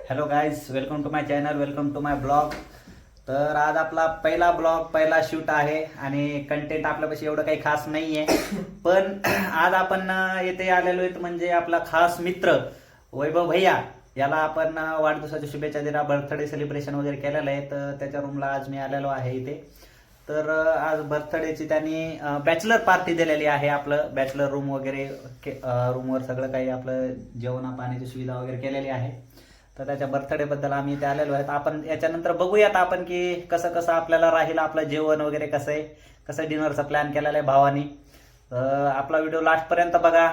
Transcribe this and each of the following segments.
Hello guys, welcome to my channel, welcome to my blog. तर आज आपला पहिला ब्लॉग, पहिला शूट आहे आणि कंटेंट आपल्यापाशी एवढं काही खास नाही आहे. पण आज आपण येथे आलेलो आहेत म्हणजे आपला खास मित्र वैभव भैया याला आपण वाढदिवसाच्या शुभेच्छा दिल्या, बर्थडे सेलिब्रेशन वगैरे केलेलं आहे. तर त्याच्या रूमला आज मी आलेलो आहे इथे. तर आज बर्थडेची त्यांनी बॅचलर पार्टी दिलेली आहे. आपलं बॅचलर रूम वगैरे रूमवर सगळं काही आपलं जेवणा पाण्याची सुविधा वगैरे केलेली आहे. तर त्याच्या बर्थडेबद्दल आम्ही इथे आलेलो आहेत. आपण याच्यानंतर बघूयात आपण की कसं कसं आपल्याला राहील आपलं जेवण वगैरे कसं आहे, कसं डिनरचा प्लॅन केलेला आहे भावानी. आपला व्हिडिओ लास्टपर्यंत बघा.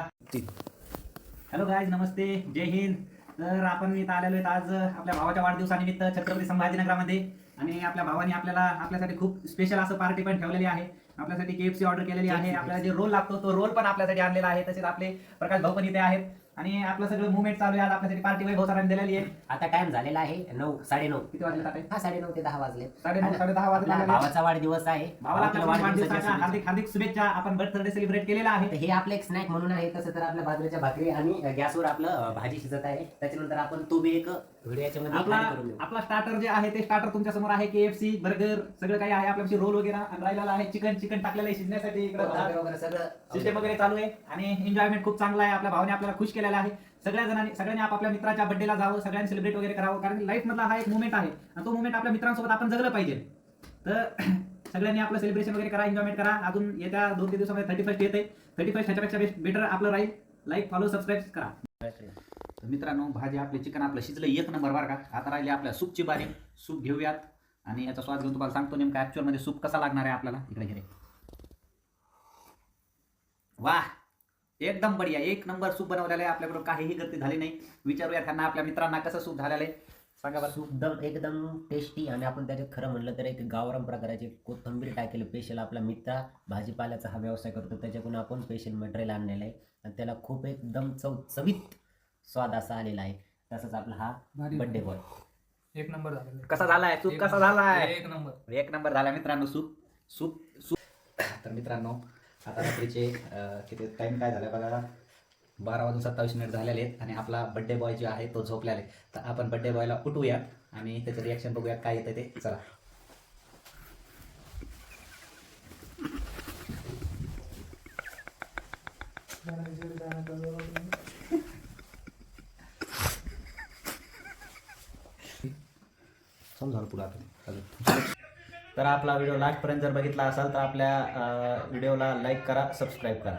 हॅलो गाईज, नमस्ते, जय हिंद. तर आपण इथं आलेलो आहेत आज आपल्या भावाच्या वाढदिवसानिमित्त छत्रपती संभाजीनगरामध्ये. आणि आपल्या भावाने आपल्यासाठी खूप स्पेशल असं पार्टी पण ठेवलेली आहे. आपल्यासाठी KFC ऑर्डर केलेली आहे. आपल्याला जे रोल लागतो तो रोल पण आपल्यासाठी आणलेला आहे. तसेच आपले प्रकाश भाऊ पण इथे आहेत आणि आपलं सगळं मुवमेंट चालू आहे. आज आपल्यासाठी पार्टी वैभव सरांनी दिलेली आहे. आता टाइम झालेला आहे 9:30. किती वाजले आता? 9:30 ते 10 वाजले. 9:30 10 वाजले. आपल्या भावाचा वाढदिवस आहे. भावाला आपल्या वाढदिवसाच्या शुभेच्छा. हार्दिक हार्दिक शुभेच्छा. आपण बर्थडे सेलिब्रेट केलेला आहे. तर हे आपलं एक स्नॅक म्हणून आहे. तसं तर आपल्या बाजरीच्या भाकरी आणि गॅसवर आपलं भाजी शिजत आहे. त्याच्यानंतर आपण तो बी एक व्हिडिओ याच्यामध्ये add करून देऊ. आपला स्टार्टर जे आहे ते स्टार्टर तुमच्या समोर आहे. KFC बर्गर सगळं काही आहे. आपल्यापाशी रोल वगैरे आणि राहिलेला आहे चिकन टाकलेलं आहे शिजण्यासाठी. इकडे वगैरे सगळं सिस्टम वगैरे चालू आहे आणि एन्जॉयमेंट खूप चांगला आहे. आपल्या भावाने आपल्याला खुश केलेला आहे. सगळ्यांनी आपापल्या मित्राच्या बर्थडेला जावं, सगळ्यांनी सेलिब्रेट वगैरे करावं. कारण लाईफ मधला हा एक मुवमेंट आहे आणि तो मुवमेंट आपल्या मित्रांसोबत आपण जगलं पाहिजे. तर सगळ्यांनी आपलं सेलिब्रेशन वगैरे करा, एन्जॉयमेंट करा. अजून येत्या 2-3 दिवसामध्ये 31 येते. 31 ह्याच्यापेक्षा बेटर आपलं राहील. लाईक, फॉलो, सबस्क्राईब करा. तर मित्रांनो, भाजी आपले चिकन आपलं शिजलं एक नंबर बरं का. आता राहिली आपल्या सूपची बारी. सूप घेऊयात आणि याचा स्वाद घेऊन तुम्हाला सांगतो नेमका ऍक्च्युअल मध्ये सूप कसा लागणार आहे आपल्याला. इकडे घे. वाह, एकदम बढिया, एक नंबर सूप बनवलेलं आहे. आपल्याकडून काहीही गलती झाली नाही. विचारूया त्यांना, आपल्या मित्रांना कसं सूप झालेलं आहे सांगा बरं. सूप एकदम टेस्टी आणि आपण त्याच्यात खरं म्हणलं तर एक गावरान प्रकाराची कोथिंबीर टाकेल. स्पेशल आपला मित्र भाजीपाल्याचा हा व्यवसाय करतो, त्याच्याकडून आपण स्पेशल मटेरियल आणलेलं आहे आणि त्याला खूप एकदम चवित स्वाद असा आलेला आहे. तसंच आपला हा बर्थडे बॉय एक नंबर झाला. कसा झालाय सूप, कसा झालाय? एक नंबर झाला मित्रांनो सूप. सूप सूप तर मित्रांनो, आता रात्रीचे किती टाइम काय झालं बघा, 12:27 झालेले आहेत आणि आपला बर्थडे बॉय जो आहे तो झोपलेला आहे. तर आपण बर्थडे बॉयला उठवूया आणि त्याचं रिॲक्शन बघूया काय येतं ते. चला. समजा पुढे तर आपला व्हिडिओ लास्टपर्यंत जर बघितला असाल तर आपल्या व्हिडिओला लाईक करा, सबस्क्राईब करा.